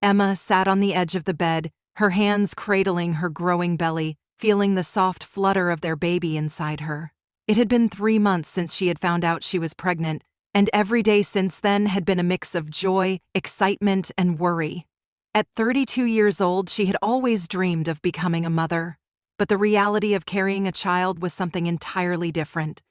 Emma sat on the edge of the bed, her hands cradling her growing belly, feeling the soft flutter of their baby inside her. It had been 3 months since she had found out she was pregnant, and every day since then had been a mix of joy, excitement, and worry. At 32 years old, she had always dreamed of becoming a mother. But the reality of carrying a child was something entirely different.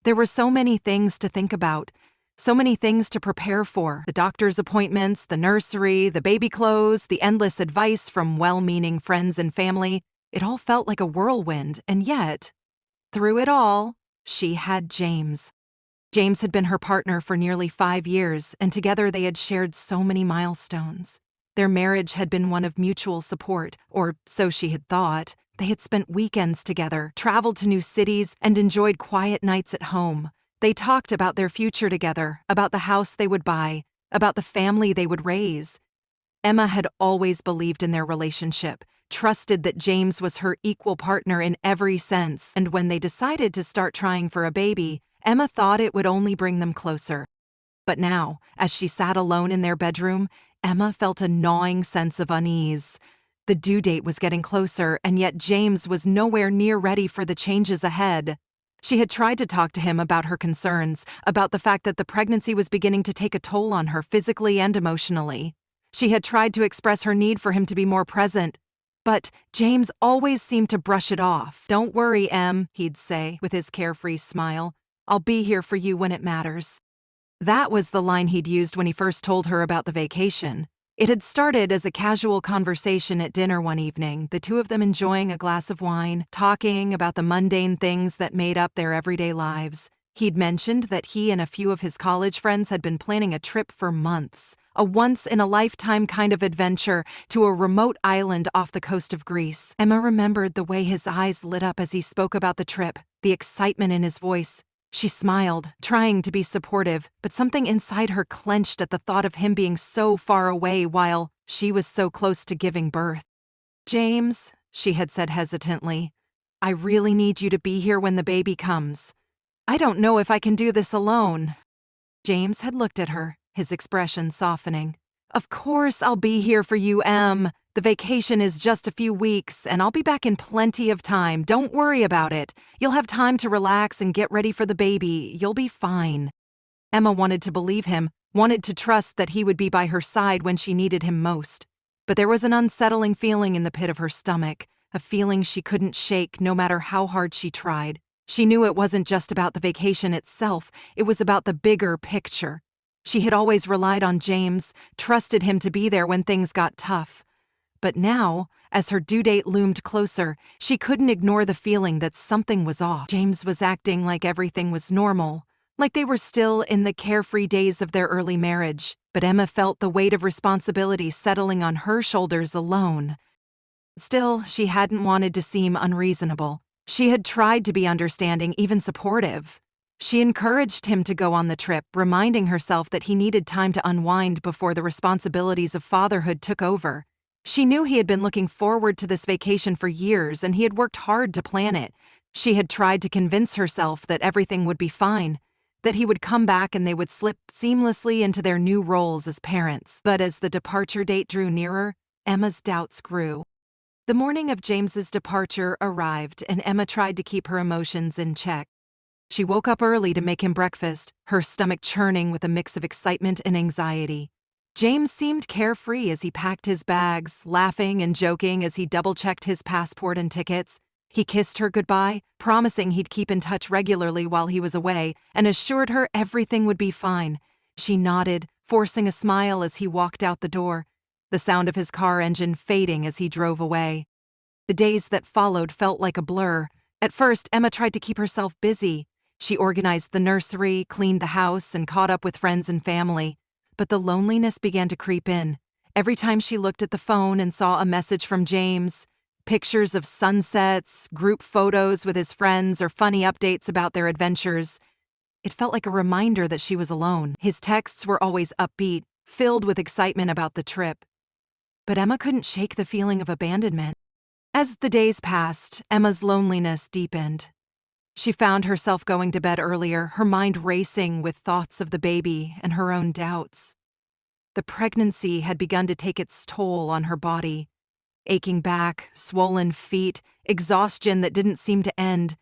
There were so many things to think about, so many things to prepare for: the doctor's appointments, the nursery, the baby clothes, the endless advice from well-meaning friends and family. It all felt like a whirlwind, and yet, through it all, she had James. James had been her partner for nearly 5 years, and together they had shared so many milestones. Their marriage had been one of mutual support, or so she had thought. They had spent weekends together, traveled to new cities, and enjoyed quiet nights at home. They talked about their future together, about the house they would buy, about the family they would raise. Emma had always believed in their relationship, trusted that James was her equal partner in every sense, and when they decided to start trying for a baby, Emma thought it would only bring them closer. But now, as she sat alone in their bedroom, Emma felt a gnawing sense of unease. The due date was getting closer, and yet James was nowhere near ready for the changes ahead. She had tried to talk to him about her concerns, about the fact that the pregnancy was beginning to take a toll on her physically and emotionally. She had tried to express her need for him to be more present, but James always seemed to brush it off. "Don't worry, Em," he'd say with his carefree smile. "I'll be here for you when it matters." That was the line he'd used when he first told her about the vacation. It had started as a casual conversation at dinner one evening, the two of them enjoying a glass of wine, talking about the mundane things that made up their everyday lives. He'd mentioned that he and a few of his college friends had been planning a trip for months, a once-in-a-lifetime kind of adventure to a remote island off the coast of Greece. Emma remembered the way his eyes lit up as he spoke about the trip, the excitement in his voice. She smiled, trying to be supportive, but something inside her clenched at the thought of him being so far away while she was so close to giving birth. "James," she had said hesitantly, "I really need you to be here when the baby comes. I don't know if I can do this alone." James had looked at her, his expression softening. "Of course I'll be here for you, Em. The vacation is just a few weeks, and I'll be back in plenty of time. Don't worry about it. You'll have time to relax and get ready for the baby. You'll be fine." Emma wanted to believe him, wanted to trust that he would be by her side when she needed him most. But there was an unsettling feeling in the pit of her stomach, a feeling she couldn't shake no matter how hard she tried. She knew it wasn't just about the vacation itself, it was about the bigger picture. She had always relied on James, trusted him to be there when things got tough. But now, as her due date loomed closer, she couldn't ignore the feeling that something was off. James was acting like everything was normal, like they were still in the carefree days of their early marriage, but Emma felt the weight of responsibility settling on her shoulders alone. Still, she hadn't wanted to seem unreasonable. She had tried to be understanding, even supportive. She encouraged him to go on the trip, reminding herself that he needed time to unwind before the responsibilities of fatherhood took over. She knew he had been looking forward to this vacation for years, and he had worked hard to plan it. She had tried to convince herself that everything would be fine, that he would come back and they would slip seamlessly into their new roles as parents. But as the departure date drew nearer, Emma's doubts grew. The morning of James's departure arrived, and Emma tried to keep her emotions in check. She woke up early to make him breakfast, her stomach churning with a mix of excitement and anxiety. James seemed carefree as he packed his bags, laughing and joking as he double-checked his passport and tickets. He kissed her goodbye, promising he'd keep in touch regularly while he was away, and assured her everything would be fine. She nodded, forcing a smile as he walked out the door, the sound of his car engine fading as he drove away. The days that followed felt like a blur. At first, Emma tried to keep herself busy. She organized the nursery, cleaned the house, and caught up with friends and family. But the loneliness began to creep in. Every time she looked at the phone and saw a message from James, pictures of sunsets, group photos with his friends, or funny updates about their adventures, it felt like a reminder that she was alone. His texts were always upbeat, filled with excitement about the trip. But Emma couldn't shake the feeling of abandonment. As the days passed, Emma's loneliness deepened. She found herself going to bed earlier, her mind racing with thoughts of the baby and her own doubts. The pregnancy had begun to take its toll on her body. Aching back, swollen feet, exhaustion that didn't seem to end.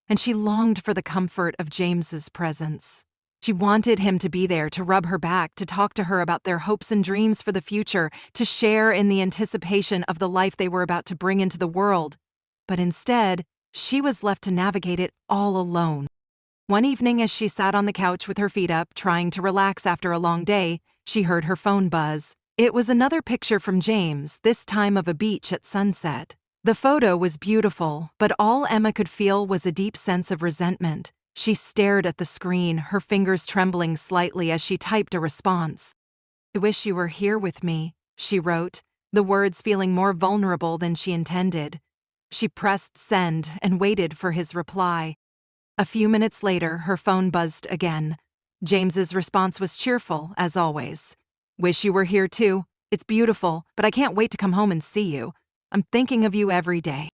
And she longed for the comfort of James's presence. She wanted him to be there, to rub her back, to talk to her about their hopes and dreams for the future, to share in the anticipation of the life they were about to bring into the world. But instead, she was left to navigate it all alone. One evening, as she sat on the couch with her feet up, trying to relax after a long day, she heard her phone buzz. It was another picture from James, this time of a beach at sunset. The photo was beautiful, but all Emma could feel was a deep sense of resentment. She stared at the screen, her fingers trembling slightly as she typed a response. "I wish you were here with me," she wrote, the words feeling more vulnerable than she intended. She pressed send and waited for his reply. A few minutes later, her phone buzzed again. James's response was cheerful, as always. "Wish you were here too. It's beautiful, but I can't wait to come home and see you. I'm thinking of you every day."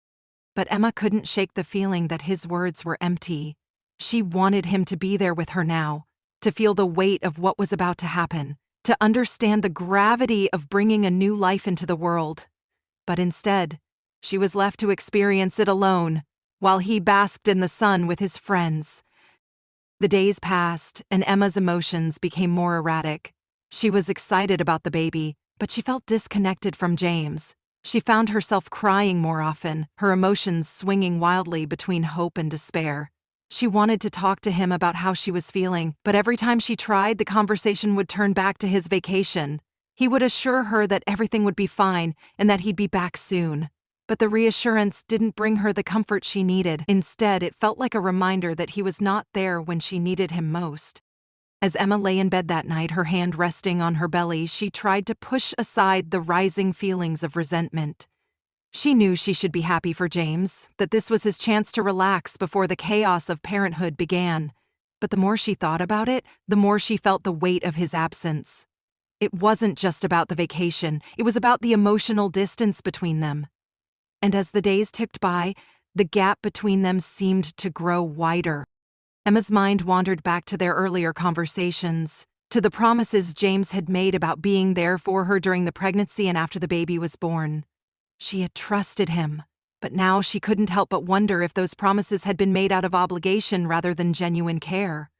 But Emma couldn't shake the feeling that his words were empty. She wanted him to be there with her now, to feel the weight of what was about to happen, to understand the gravity of bringing a new life into the world. But instead, she was left to experience it alone, while he basked in the sun with his friends. The days passed, and Emma's emotions became more erratic. She was excited about the baby, but she felt disconnected from James. She found herself crying more often, her emotions swinging wildly between hope and despair. She wanted to talk to him about how she was feeling, but every time she tried, the conversation would turn back to his vacation. He would assure her that everything would be fine and that he'd be back soon. But the reassurance didn't bring her the comfort she needed. Instead, it felt like a reminder that he was not there when she needed him most. As Emma lay in bed that night, her hand resting on her belly, she tried to push aside the rising feelings of resentment. She knew she should be happy for James, that this was his chance to relax before the chaos of parenthood began. But the more she thought about it, the more she felt the weight of his absence. It wasn't just about the vacation, it was about the emotional distance between them. And as the days ticked by, the gap between them seemed to grow wider. Emma's mind wandered back to their earlier conversations, to the promises James had made about being there for her during the pregnancy and after the baby was born. She had trusted him, but now she couldn't help but wonder if those promises had been made out of obligation rather than genuine care.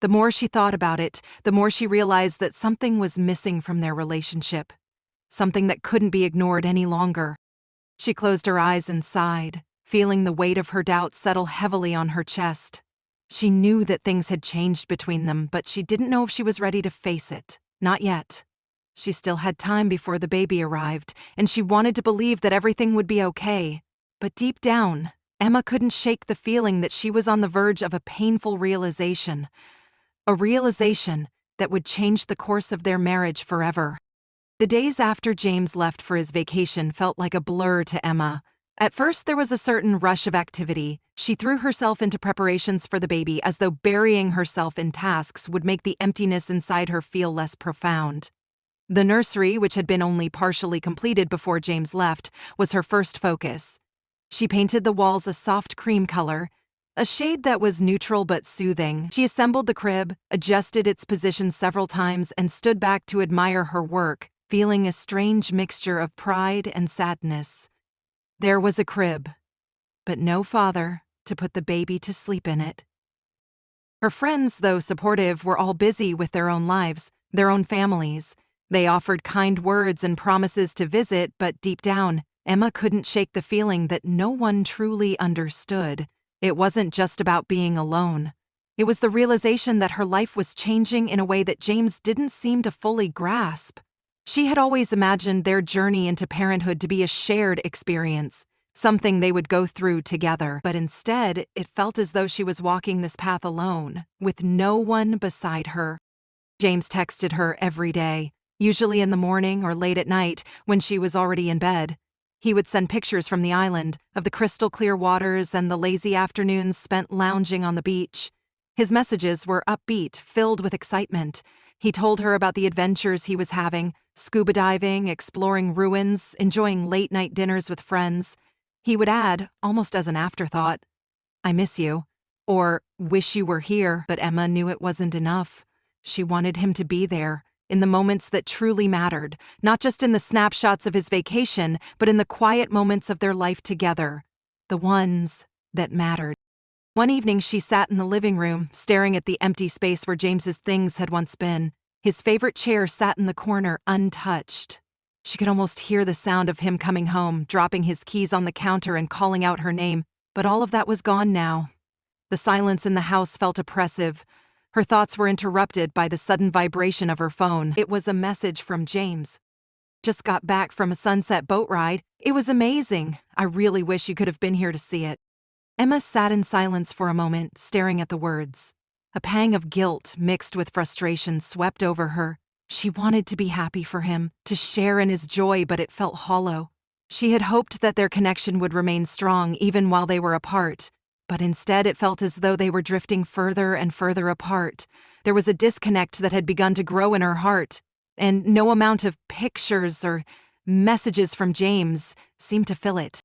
The more she thought about it, the more she realized that something was missing from their relationship, something that couldn't be ignored any longer. She closed her eyes and sighed, feeling the weight of her doubts settle heavily on her chest. She knew that things had changed between them, but she didn't know if she was ready to face it. Not yet. She still had time before the baby arrived, and she wanted to believe that everything would be okay. But deep down, Emma couldn't shake the feeling that she was on the verge of a painful realization. A realization that would change the course of their marriage forever. The days after James left for his vacation felt like a blur to Emma. At first, there was a certain rush of activity. She threw herself into preparations for the baby as though burying herself in tasks would make the emptiness inside her feel less profound. The nursery, which had been only partially completed before James left, was her first focus. She painted the walls a soft cream color, a shade that was neutral but soothing. She assembled the crib, adjusted its position several times, and stood back to admire her work, feeling a strange mixture of pride and sadness. There was a crib, but no father to put the baby to sleep in it. Her friends, though supportive, were all busy with their own lives, their own families. They offered kind words and promises to visit, but deep down, Emma couldn't shake the feeling that no one truly understood. It wasn't just about being alone. It was the realization that her life was changing in a way that James didn't seem to fully grasp. She had always imagined their journey into parenthood to be a shared experience, something they would go through together. But instead, it felt as though she was walking this path alone, with no one beside her. James texted her every day, usually in the morning or late at night when she was already in bed. He would send pictures from the island, of the crystal-clear waters and the lazy afternoons spent lounging on the beach. His messages were upbeat, filled with excitement. He told her about the adventures he was having, scuba diving, exploring ruins, enjoying late-night dinners with friends. He would add, almost as an afterthought, "I miss you," or "wish you were here," but Emma knew it wasn't enough. She wanted him to be there, in the moments that truly mattered, not just in the snapshots of his vacation, but in the quiet moments of their life together, the ones that mattered. One evening she sat in the living room, staring at the empty space where James's things had once been. His favorite chair sat in the corner, untouched. She could almost hear the sound of him coming home, dropping his keys on the counter and calling out her name, but all of that was gone now. The silence in the house felt oppressive. Her thoughts were interrupted by the sudden vibration of her phone. It was a message from James. Just got back from a sunset boat ride. It was amazing. I really wish you could have been here to see it. Emma sat in silence for a moment, staring at the words. A pang of guilt mixed with frustration swept over her. She wanted to be happy for him, to share in his joy, but it felt hollow. She had hoped that their connection would remain strong even while they were apart, but instead it felt as though they were drifting further and further apart. There was a disconnect that had begun to grow in her heart, and no amount of pictures or messages from James seemed to fill it.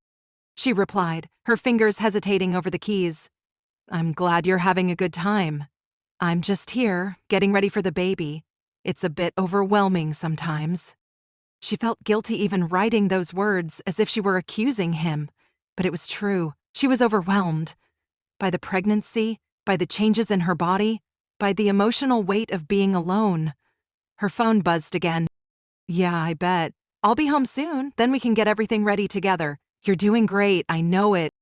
She replied, her fingers hesitating over the keys. "I'm glad you're having a good time. I'm just here, getting ready for the baby. It's a bit overwhelming sometimes." She felt guilty even writing those words, as if she were accusing him. But it was true. She was overwhelmed. By the pregnancy, by the changes in her body, by the emotional weight of being alone. Her phone buzzed again. "Yeah, I bet. I'll be home soon, then we can get everything ready together. You're doing great, I know it."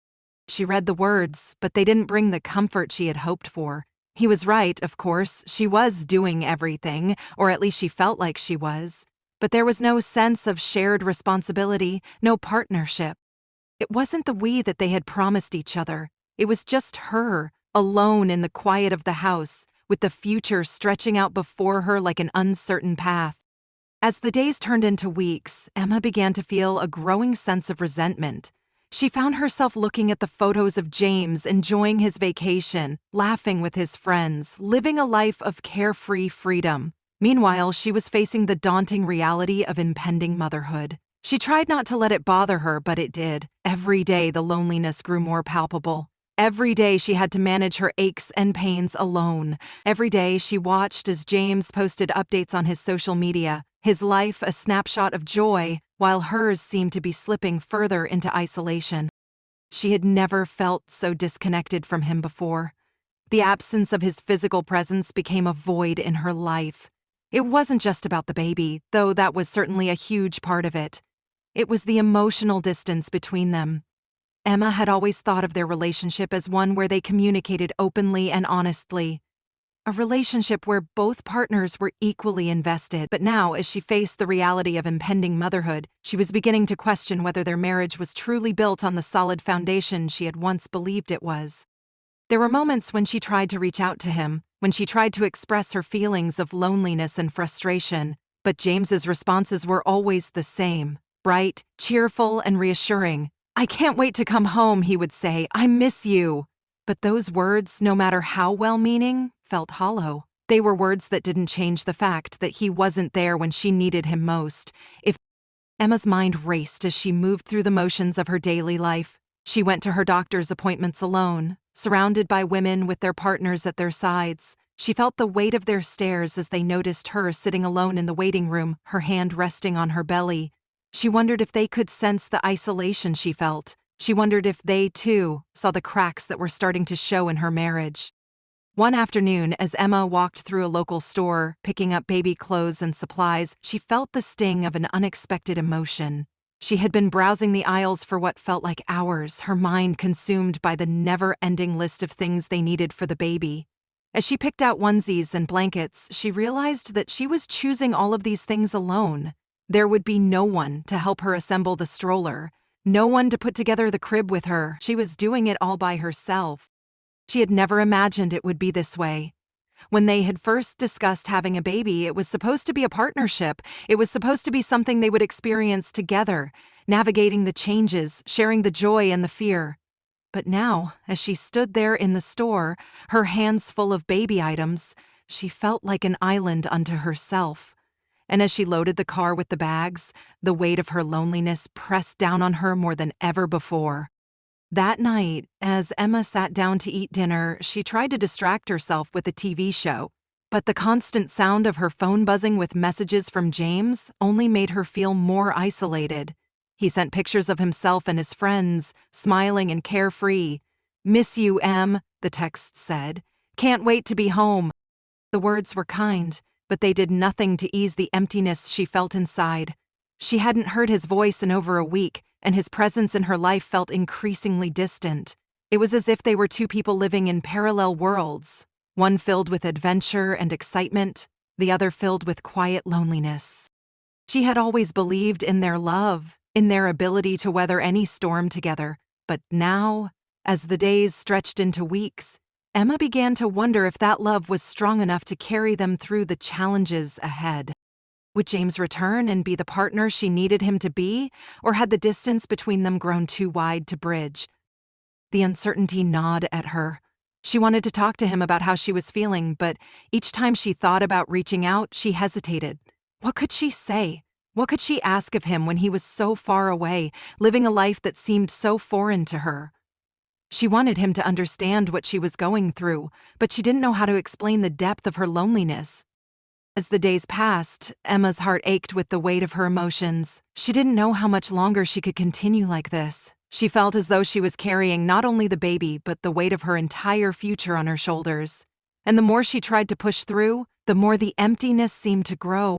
She read the words, but they didn't bring the comfort she had hoped for. He was right, of course. She was doing everything, or at least she felt like she was. But there was no sense of shared responsibility, no partnership. It wasn't the we that they had promised each other. It was just her, alone in the quiet of the house, with the future stretching out before her like an uncertain path. As the days turned into weeks, Emma began to feel a growing sense of resentment. She found herself looking at the photos of James enjoying his vacation, laughing with his friends, living a life of carefree freedom. Meanwhile, she was facing the daunting reality of impending motherhood. She tried not to let it bother her, but it did. Every day, the loneliness grew more palpable. Every day, she had to manage her aches and pains alone. Every day, she watched as James posted updates on his social media, his life a snapshot of joy, while hers seemed to be slipping further into isolation. She had never felt so disconnected from him before. The absence of his physical presence became a void in her life. It wasn't just about the baby, though that was certainly a huge part of it. It was the emotional distance between them. Emma had always thought of their relationship as one where they communicated openly and honestly. A relationship where both partners were equally invested. But now, as she faced the reality of impending motherhood, she was beginning to question whether their marriage was truly built on the solid foundation she had once believed it was. There were moments when she tried to reach out to him, when she tried to express her feelings of loneliness and frustration, but James's responses were always the same, bright, cheerful, and reassuring. "I can't wait to come home," he would say. "I miss you." But those words, no matter how well-meaning, felt hollow. They were words that didn't change the fact that he wasn't there when she needed him most. Emma's mind raced as she moved through the motions of her daily life. She went to her doctor's appointments alone, surrounded by women with their partners at their sides. She felt the weight of their stares as they noticed her sitting alone in the waiting room, her hand resting on her belly. She wondered if they could sense the isolation she felt. She wondered if they, too, saw the cracks that were starting to show in her marriage. One afternoon, as Emma walked through a local store, picking up baby clothes and supplies, she felt the sting of an unexpected emotion. She had been browsing the aisles for what felt like hours, her mind consumed by the never-ending list of things they needed for the baby. As she picked out onesies and blankets, she realized that she was choosing all of these things alone. There would be no one to help her assemble the stroller, no one to put together the crib with her. She was doing it all by herself. She had never imagined it would be this way. When they had first discussed having a baby, it was supposed to be a partnership. It was supposed to be something they would experience together, navigating the changes, sharing the joy and the fear. But now, as she stood there in the store, her hands full of baby items, she felt like an island unto herself. And as she loaded the car with the bags, the weight of her loneliness pressed down on her more than ever before. That night, as Emma sat down to eat dinner, she tried to distract herself with a TV show. But the constant sound of her phone buzzing with messages from James only made her feel more isolated. He sent pictures of himself and his friends, smiling and carefree. "Miss you, Em," the text said. "Can't wait to be home." The words were kind, but they did nothing to ease the emptiness she felt inside. She hadn't heard his voice in over a week, and his presence in her life felt increasingly distant. It was as if they were two people living in parallel worlds, one filled with adventure and excitement, the other filled with quiet loneliness. She had always believed in their love, in their ability to weather any storm together, but now, as the days stretched into weeks, Emma began to wonder if that love was strong enough to carry them through the challenges ahead. Would James return and be the partner she needed him to be, or had the distance between them grown too wide to bridge? The uncertainty gnawed at her. She wanted to talk to him about how she was feeling, but each time she thought about reaching out, she hesitated. What could she say? What could she ask of him when he was so far away, living a life that seemed so foreign to her? She wanted him to understand what she was going through, but she didn't know how to explain the depth of her loneliness. As the days passed, Emma's heart ached with the weight of her emotions. She didn't know how much longer she could continue like this. She felt as though she was carrying not only the baby, but the weight of her entire future on her shoulders. And the more she tried to push through, the more the emptiness seemed to grow.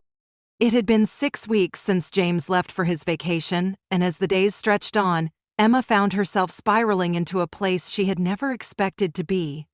It had been 6 weeks since James left for his vacation, and as the days stretched on, Emma found herself spiraling into a place she had never expected to be.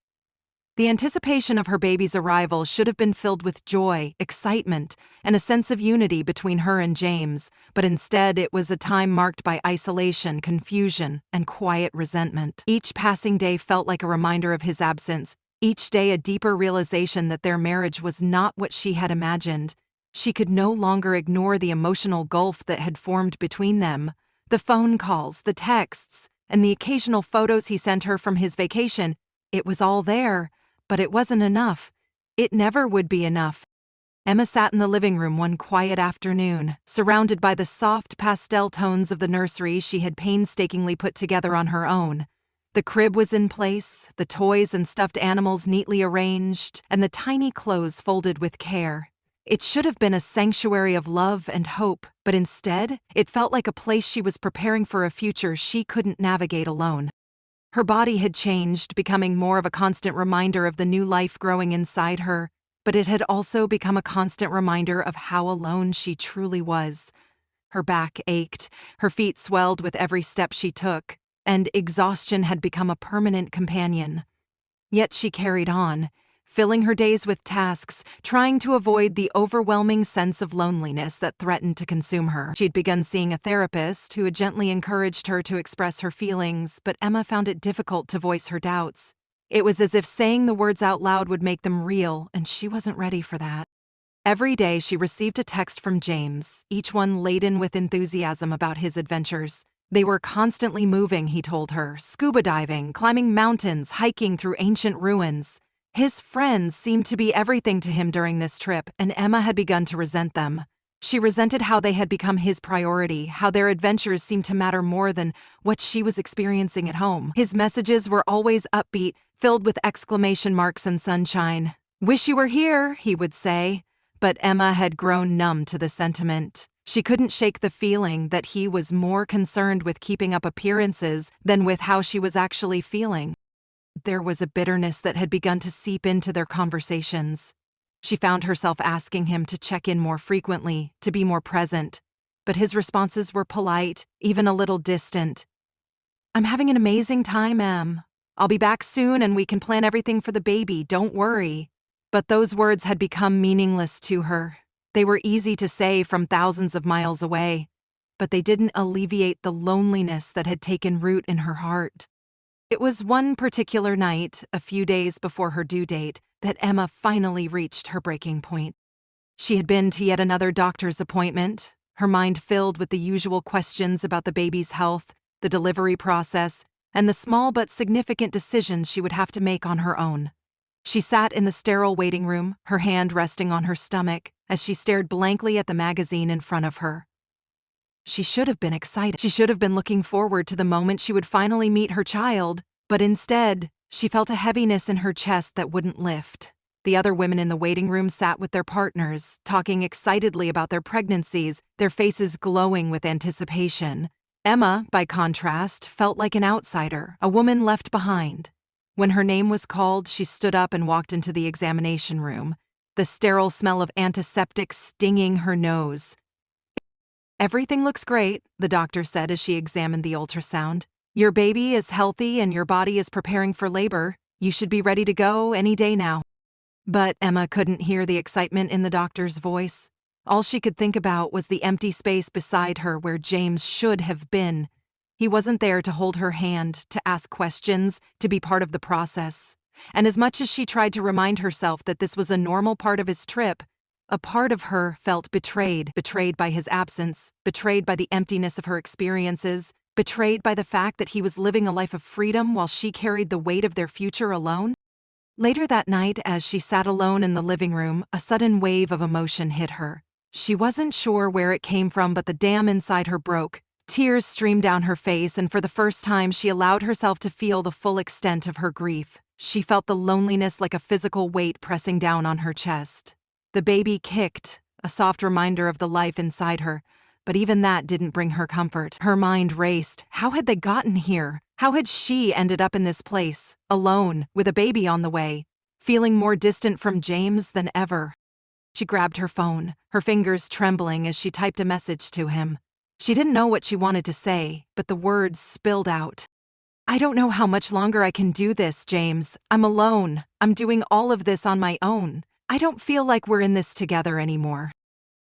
The anticipation of her baby's arrival should have been filled with joy, excitement, and a sense of unity between her and James, but instead it was a time marked by isolation, confusion, and quiet resentment. Each passing day felt like a reminder of his absence, each day a deeper realization that their marriage was not what she had imagined. She could no longer ignore the emotional gulf that had formed between them. The phone calls, the texts, and the occasional photos he sent her from his vacation. It was all there, but it wasn't enough. It never would be enough. Emma sat in the living room one quiet afternoon, surrounded by the soft pastel tones of the nursery she had painstakingly put together on her own. The crib was in place, the toys and stuffed animals neatly arranged, and the tiny clothes folded with care. It should have been a sanctuary of love and hope, but instead, it felt like a place she was preparing for a future she couldn't navigate alone. Her body had changed, becoming more of a constant reminder of the new life growing inside her, but it had also become a constant reminder of how alone she truly was. Her back ached, her feet swelled with every step she took, and exhaustion had become a permanent companion. Yet she carried on, filling her days with tasks, trying to avoid the overwhelming sense of loneliness that threatened to consume her. She'd begun seeing a therapist who had gently encouraged her to express her feelings, but Emma found it difficult to voice her doubts. It was as if saying the words out loud would make them real, and she wasn't ready for that. Every day she received a text from James, each one laden with enthusiasm about his adventures. They were constantly moving, he told her, scuba diving, climbing mountains, hiking through ancient ruins. His friends seemed to be everything to him during this trip, and Emma had begun to resent them. She resented how they had become his priority, how their adventures seemed to matter more than what she was experiencing at home. His messages were always upbeat, filled with exclamation marks and sunshine. "Wish you were here," he would say. But Emma had grown numb to the sentiment. She couldn't shake the feeling that he was more concerned with keeping up appearances than with how she was actually feeling. There was a bitterness that had begun to seep into their conversations. She found herself asking him to check in more frequently, to be more present. But his responses were polite, even a little distant. "I'm having an amazing time, Em. I'll be back soon and we can plan everything for the baby, don't worry." But those words had become meaningless to her. They were easy to say from thousands of miles away, but they didn't alleviate the loneliness that had taken root in her heart. It was one particular night, a few days before her due date, that Emma finally reached her breaking point. She had been to yet another doctor's appointment, her mind filled with the usual questions about the baby's health, the delivery process, and the small but significant decisions she would have to make on her own. She sat in the sterile waiting room, her hand resting on her stomach, as she stared blankly at the magazine in front of her. She should have been excited. She should have been looking forward to the moment she would finally meet her child, but instead, she felt a heaviness in her chest that wouldn't lift. The other women in the waiting room sat with their partners, talking excitedly about their pregnancies, their faces glowing with anticipation. Emma, by contrast, felt like an outsider, a woman left behind. When her name was called, she stood up and walked into the examination room, the sterile smell of antiseptic stinging her nose. "Everything looks great," the doctor said as she examined the ultrasound. "Your baby is healthy and your body is preparing for labor. You should be ready to go any day now." But Emma couldn't hear the excitement in the doctor's voice. All she could think about was the empty space beside her where James should have been. He wasn't there to hold her hand, to ask questions, to be part of the process. And as much as she tried to remind herself that this was a normal part of his trip, a part of her felt betrayed by his absence, betrayed by the emptiness of her experiences, betrayed by the fact that he was living a life of freedom while she carried the weight of their future alone. Later that night, as she sat alone in the living room, a sudden wave of emotion hit her. She wasn't sure where it came from, but the dam inside her broke. Tears streamed down her face, and for the first time, she allowed herself to feel the full extent of her grief. She felt the loneliness like a physical weight pressing down on her chest. The baby kicked, a soft reminder of the life inside her, but even that didn't bring her comfort. Her mind raced. How had they gotten here? How had she ended up in this place, alone, with a baby on the way, feeling more distant from James than ever? She grabbed her phone, her fingers trembling as she typed a message to him. She didn't know what she wanted to say, but the words spilled out. "I don't know how much longer I can do this, James. I'm alone. I'm doing all of this on my own. I don't feel like we're in this together anymore."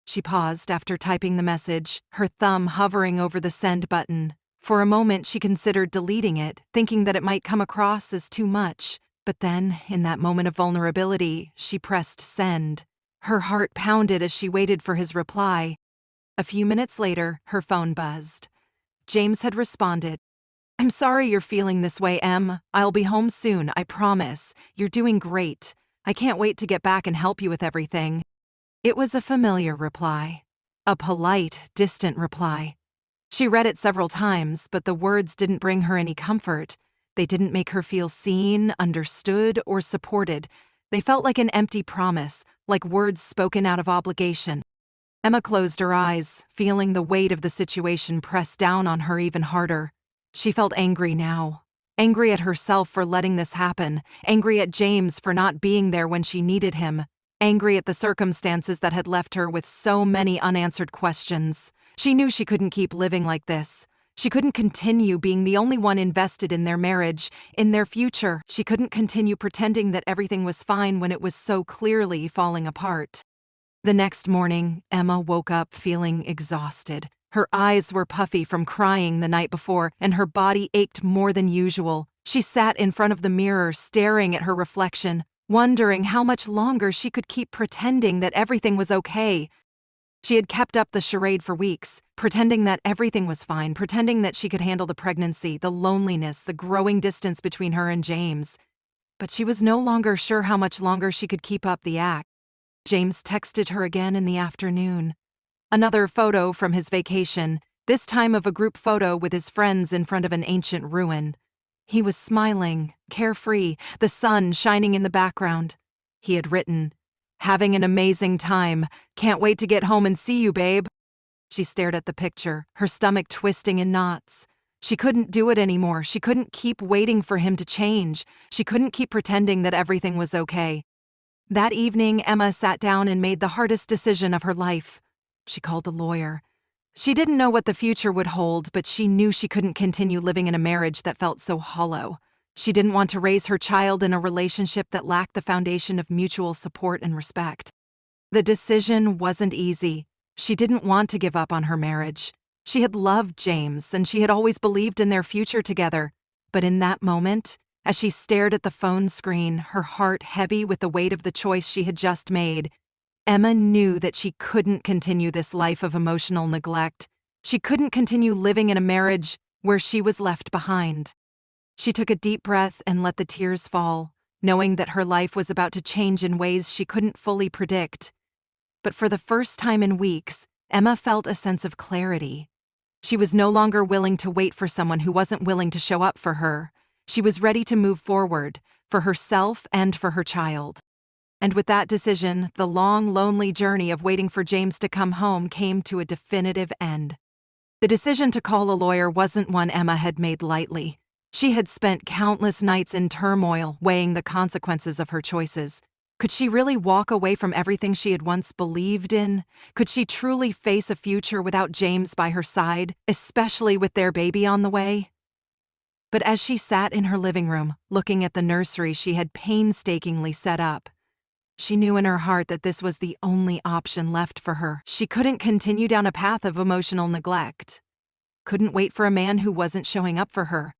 She paused after typing the message, her thumb hovering over the send button. For a moment, she considered deleting it, thinking that it might come across as too much. But then, in that moment of vulnerability, she pressed send. Her heart pounded as she waited for his reply. A few minutes later, her phone buzzed. James had responded. "I'm sorry you're feeling this way, Em. I'll be home soon, I promise. You're doing great. I can't wait to get back and help you with everything." It was a familiar reply. A polite, distant reply. She read it several times, but the words didn't bring her any comfort. They didn't make her feel seen, understood, or supported. They felt like an empty promise, like words spoken out of obligation. Emma closed her eyes, feeling the weight of the situation press down on her even harder. She felt angry now. Angry at herself for letting this happen, angry at James for not being there when she needed him, angry at the circumstances that had left her with so many unanswered questions. She knew she couldn't keep living like this. She couldn't continue being the only one invested in their marriage, in their future. She couldn't continue pretending that everything was fine when it was so clearly falling apart. The next morning, Emma woke up feeling exhausted. Her eyes were puffy from crying the night before, and her body ached more than usual. She sat in front of the mirror, staring at her reflection, wondering how much longer she could keep pretending that everything was okay. She had kept up the charade for weeks, pretending that everything was fine, pretending that she could handle the pregnancy, the loneliness, the growing distance between her and James. But she was no longer sure how much longer she could keep up the act. James texted her again in the afternoon. Another photo from his vacation, this time of a group photo with his friends in front of an ancient ruin. He was smiling, carefree, the sun shining in the background. He had written, "Having an amazing time. Can't wait to get home and see you, babe." She stared at the picture, her stomach twisting in knots. She couldn't do it anymore. She couldn't keep waiting for him to change. She couldn't keep pretending that everything was okay. That evening, Emma sat down and made the hardest decision of her life. She called a lawyer. She didn't know what the future would hold, but she knew she couldn't continue living in a marriage that felt so hollow. She didn't want to raise her child in a relationship that lacked the foundation of mutual support and respect. The decision wasn't easy. She didn't want to give up on her marriage. She had loved James, and she had always believed in their future together. But in that moment, as she stared at the phone screen, her heart heavy with the weight of the choice she had just made, Emma knew that she couldn't continue this life of emotional neglect. She couldn't continue living in a marriage where she was left behind. She took a deep breath and let the tears fall, knowing that her life was about to change in ways she couldn't fully predict. But for the first time in weeks, Emma felt a sense of clarity. She was no longer willing to wait for someone who wasn't willing to show up for her. She was ready to move forward, for herself and for her child. And with that decision, the long, lonely journey of waiting for James to come home came to a definitive end. The decision to call a lawyer wasn't one Emma had made lightly. She had spent countless nights in turmoil, weighing the consequences of her choices. Could she really walk away from everything she had once believed in? Could she truly face a future without James by her side, especially with their baby on the way? But as she sat in her living room, looking at the nursery she had painstakingly set up, she knew in her heart that this was the only option left for her. She couldn't continue down a path of emotional neglect. Couldn't wait for a man who wasn't showing up for her.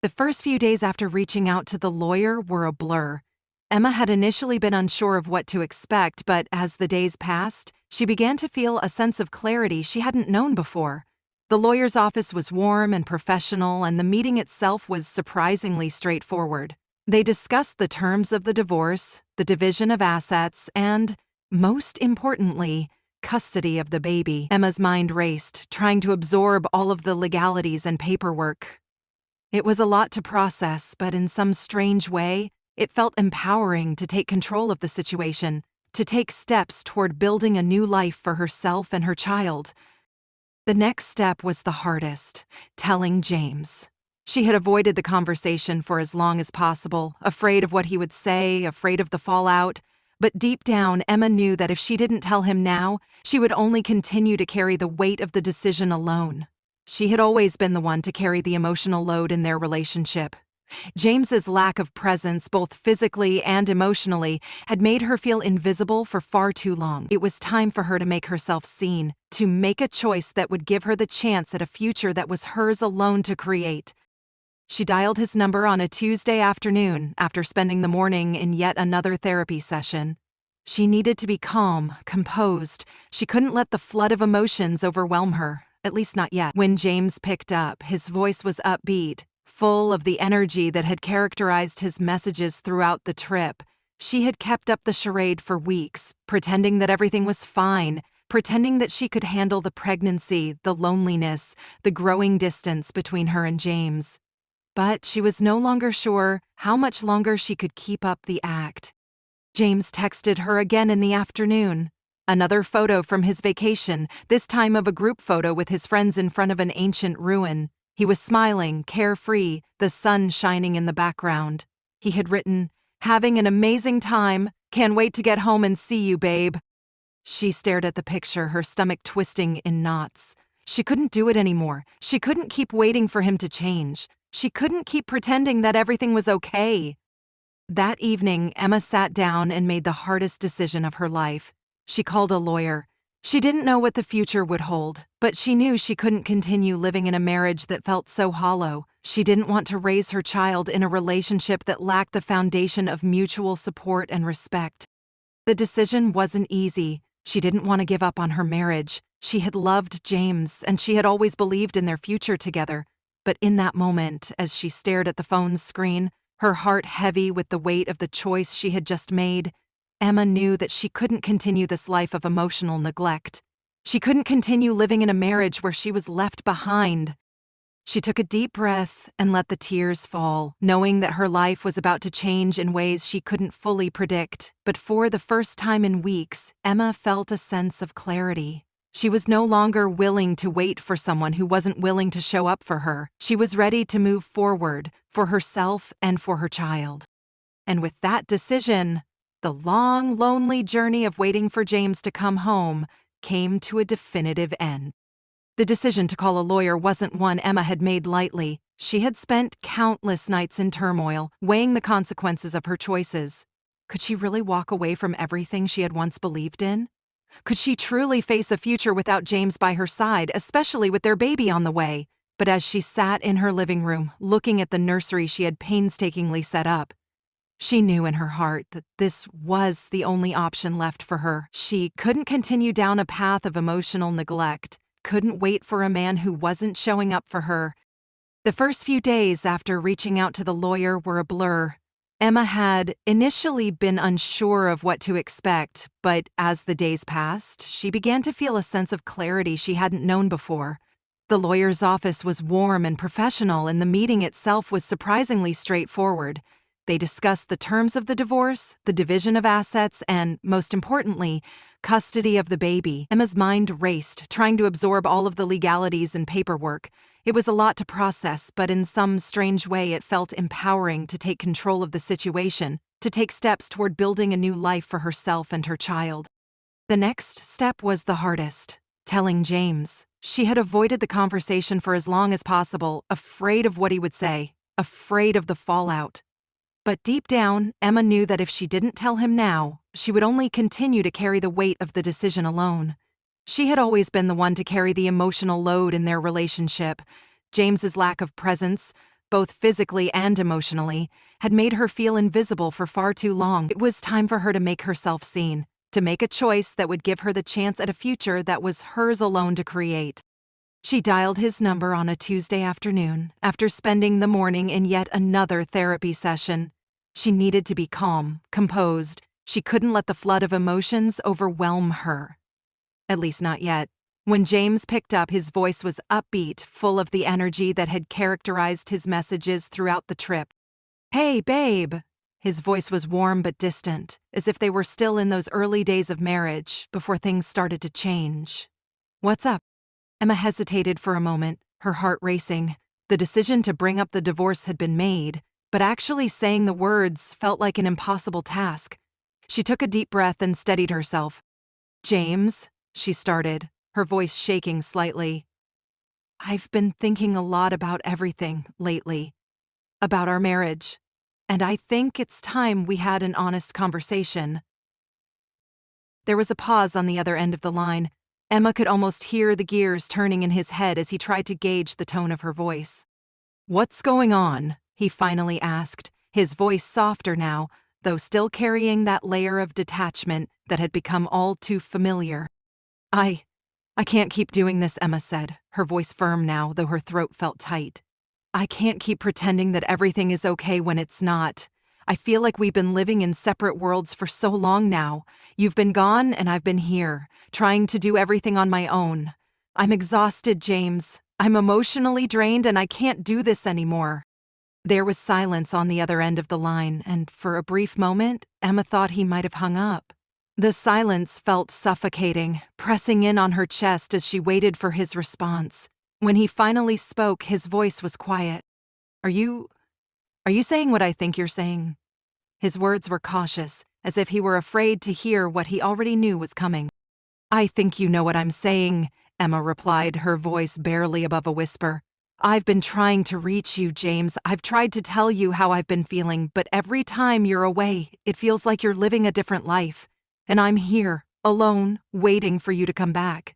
The first few days after reaching out to the lawyer were a blur. Emma had initially been unsure of what to expect, but as the days passed, she began to feel a sense of clarity she hadn't known before. The lawyer's office was warm and professional, and the meeting itself was surprisingly straightforward. They discussed the terms of the divorce, the division of assets, and, most importantly, custody of the baby. Emma's mind raced, trying to absorb all of the legalities and paperwork. It was a lot to process, but in some strange way, it felt empowering to take control of the situation, to take steps toward building a new life for herself and her child. The next step was the hardest, telling James. She had avoided the conversation for as long as possible, afraid of what he would say, afraid of the fallout. But deep down, Emma knew that if she didn't tell him now, she would only continue to carry the weight of the decision alone. She had always been the one to carry the emotional load in their relationship. James's lack of presence, both physically and emotionally, had made her feel invisible for far too long. It was time for her to make herself seen, to make a choice that would give her the chance at a future that was hers alone to create. She dialed his number on a Tuesday afternoon after spending the morning in yet another therapy session. She needed to be calm, composed. She couldn't let the flood of emotions overwhelm her, at least not yet. When James picked up, his voice was upbeat, full of the energy that had characterized his messages throughout the trip. She had kept up the charade for weeks, pretending that everything was fine, pretending that she could handle the pregnancy, the loneliness, the growing distance between her and James. But she was no longer sure how much longer she could keep up the act. James texted her again in the afternoon. Another photo from his vacation, this time of a group photo with his friends in front of an ancient ruin. He was smiling, carefree, the sun shining in the background. He had written, "Having an amazing time. Can't wait to get home and see you, babe." She stared at the picture, her stomach twisting in knots. She couldn't do it anymore. She couldn't keep waiting for him to change. She couldn't keep pretending that everything was okay. That evening, Emma sat down and made the hardest decision of her life. She called a lawyer. She didn't know what the future would hold, but she knew she couldn't continue living in a marriage that felt so hollow. She didn't want to raise her child in a relationship that lacked the foundation of mutual support and respect. The decision wasn't easy. She didn't want to give up on her marriage. She had loved James, and she had always believed in their future together. But in that moment, as she stared at the phone's screen, her heart heavy with the weight of the choice she had just made, Emma knew that she couldn't continue this life of emotional neglect. She couldn't continue living in a marriage where she was left behind. She took a deep breath and let the tears fall, knowing that her life was about to change in ways she couldn't fully predict. But for the first time in weeks, Emma felt a sense of clarity. She was no longer willing to wait for someone who wasn't willing to show up for her. She was ready to move forward, for herself and for her child. And with that decision, the long, lonely journey of waiting for James to come home came to a definitive end. The decision to call a lawyer wasn't one Emma had made lightly. She had spent countless nights in turmoil, weighing the consequences of her choices. Could she really walk away from everything she had once believed in? Could she truly face a future without James by her side, especially with their baby on the way? But as she sat in her living room, looking at the nursery she had painstakingly set up, she knew in her heart that this was the only option left for her. She couldn't continue down a path of emotional neglect, couldn't wait for a man who wasn't showing up for her. The first few days after reaching out to the lawyer were a blur. Emma had initially been unsure of what to expect, but as the days passed, she began to feel a sense of clarity she hadn't known before. The lawyer's office was warm and professional, and the meeting itself was surprisingly straightforward. They discussed the terms of the divorce, the division of assets, and, most importantly, custody of the baby. Emma's mind raced, trying to absorb all of the legalities and paperwork. It was a lot to process, but in some strange way it felt empowering to take control of the situation, to take steps toward building a new life for herself and her child. The next step was the hardest, telling James. She had avoided the conversation for as long as possible, afraid of what he would say, afraid of the fallout. But deep down, Emma knew that if she didn't tell him now, she would only continue to carry the weight of the decision alone. She had always been the one to carry the emotional load in their relationship. James's lack of presence, both physically and emotionally, had made her feel invisible for far too long. It was time for her to make herself seen, to make a choice that would give her the chance at a future that was hers alone to create. She dialed his number on a Tuesday afternoon, after spending the morning in yet another therapy session. She needed to be calm, composed. She couldn't let the flood of emotions overwhelm her. At least not yet. When James picked up, his voice was upbeat, full of the energy that had characterized his messages throughout the trip. "Hey, babe." His voice was warm but distant, as if they were still in those early days of marriage, before things started to change. "What's up?" Emma hesitated for a moment, her heart racing. The decision to bring up the divorce had been made, but actually saying the words felt like an impossible task. She took a deep breath and steadied herself. "James," she started, her voice shaking slightly. "I've been thinking a lot about everything lately, about our marriage, and I think it's time we had an honest conversation." There was a pause on the other end of the line. Emma could almost hear the gears turning in his head as he tried to gauge the tone of her voice. "What's going on?" he finally asked, his voice softer now, though still carrying that layer of detachment that had become all too familiar. I can't keep doing this," Emma said, her voice firm now, though her throat felt tight. "I can't keep pretending that everything is okay when it's not. I feel like we've been living in separate worlds for so long now. You've been gone and I've been here, trying to do everything on my own. I'm exhausted, James. I'm emotionally drained and I can't do this anymore." There was silence on the other end of the line, and for a brief moment, Emma thought he might have hung up. The silence felt suffocating, pressing in on her chest as she waited for his response. When he finally spoke, his voice was quiet. Are you saying what I think you're saying?" His words were cautious, as if he were afraid to hear what he already knew was coming. "I think you know what I'm saying," Emma replied, her voice barely above a whisper. "I've been trying to reach you, James. I've tried to tell you how I've been feeling, but every time you're away, it feels like you're living a different life. And I'm here, alone, waiting for you to come back.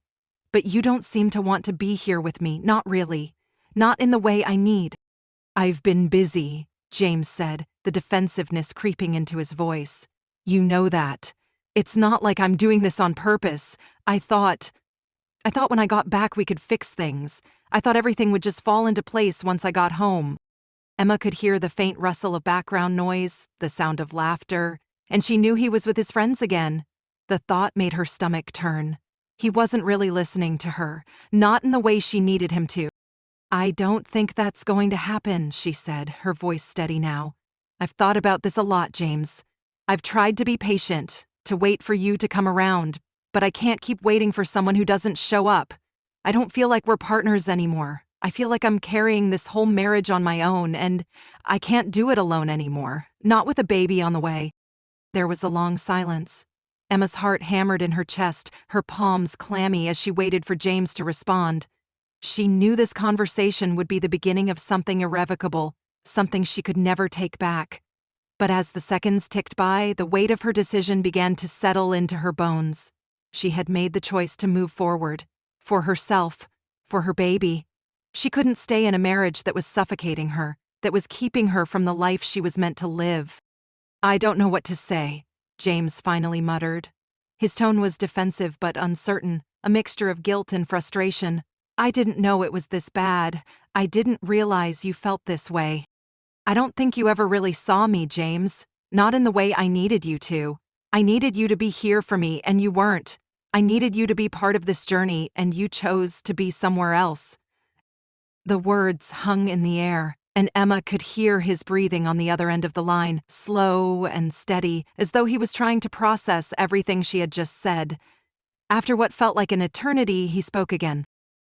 But you don't seem to want to be here with me, not really. Not in the way I need." "I've been busy," James said, the defensiveness creeping into his voice. "You know that. It's not like I'm doing this on purpose. I thought when I got back we could fix things. I thought everything would just fall into place once I got home." Emma could hear the faint rustle of background noise, the sound of laughter, and she knew he was with his friends again. The thought made her stomach turn. He wasn't really listening to her, not in the way she needed him to. "I don't think that's going to happen," she said, her voice steady now. "I've thought about this a lot, James. I've tried to be patient, to wait for you to come around, but I can't keep waiting for someone who doesn't show up. I don't feel like we're partners anymore. I feel like I'm carrying this whole marriage on my own, and I can't do it alone anymore, not with a baby on the way." There was a long silence. Emma's heart hammered in her chest, her palms clammy as she waited for James to respond. She knew this conversation would be the beginning of something irrevocable, something she could never take back. But as the seconds ticked by, the weight of her decision began to settle into her bones. She had made the choice to move forward. For herself, for her baby. She couldn't stay in a marriage that was suffocating her, that was keeping her from the life she was meant to live. "I don't know what to say," James finally muttered. His tone was defensive but uncertain, a mixture of guilt and frustration. "I didn't know it was this bad. I didn't realize you felt this way. I don't think you ever really saw me, James. Not in the way I needed you to. I needed you to be here for me, and you weren't. I needed you to be part of this journey, and you chose to be somewhere else." The words hung in the air, and Emma could hear his breathing on the other end of the line, slow and steady, as though he was trying to process everything she had just said. After what felt like an eternity, he spoke again.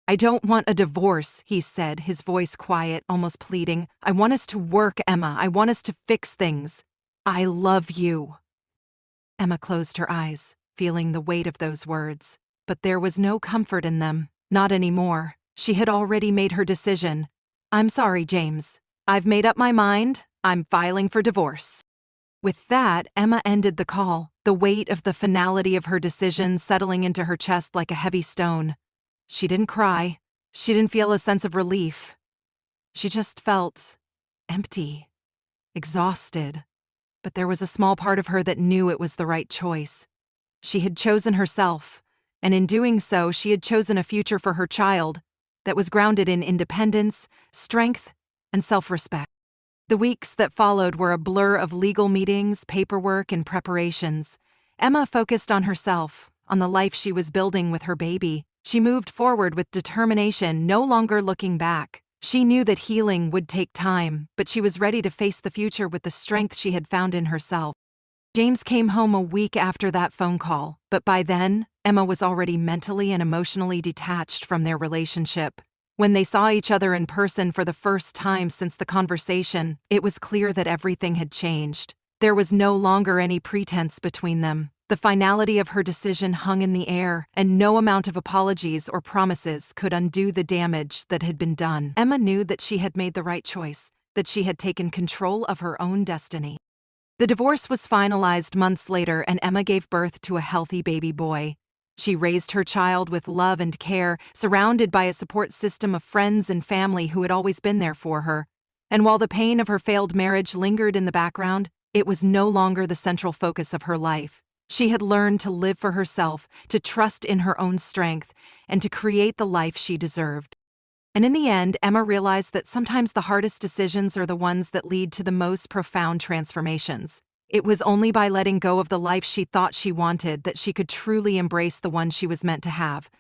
"I don't want a divorce," he said, his voice quiet, almost pleading. "I want us to work, Emma. I want us to fix things. I love you." Emma closed her eyes, feeling the weight of those words. But there was no comfort in them. Not anymore. She had already made her decision. "I'm sorry, James. I've made up my mind. I'm filing for divorce." With that, Emma ended the call, the weight of the finality of her decision settling into her chest like a heavy stone. She didn't cry. She didn't feel a sense of relief. She just felt empty, exhausted. But there was a small part of her that knew it was the right choice. She had chosen herself, and in doing so, she had chosen a future for her child that was grounded in independence, strength, and self-respect. The weeks that followed were a blur of legal meetings, paperwork, and preparations. Emma focused on herself, on the life she was building with her baby. She moved forward with determination, no longer looking back. She knew that healing would take time, but she was ready to face the future with the strength she had found in herself. James came home a week after that phone call, but by then, Emma was already mentally and emotionally detached from their relationship. When they saw each other in person for the first time since the conversation, it was clear that everything had changed. There was no longer any pretense between them. The finality of her decision hung in the air, and no amount of apologies or promises could undo the damage that had been done. Emma knew that she had made the right choice, that she had taken control of her own destiny. The divorce was finalized months later, and Emma gave birth to a healthy baby boy. She raised her child with love and care, surrounded by a support system of friends and family who had always been there for her. And while the pain of her failed marriage lingered in the background, it was no longer the central focus of her life. She had learned to live for herself, to trust in her own strength, and to create the life she deserved. And in the end, Emma realized that sometimes the hardest decisions are the ones that lead to the most profound transformations. It was only by letting go of the life she thought she wanted that she could truly embrace the one she was meant to have.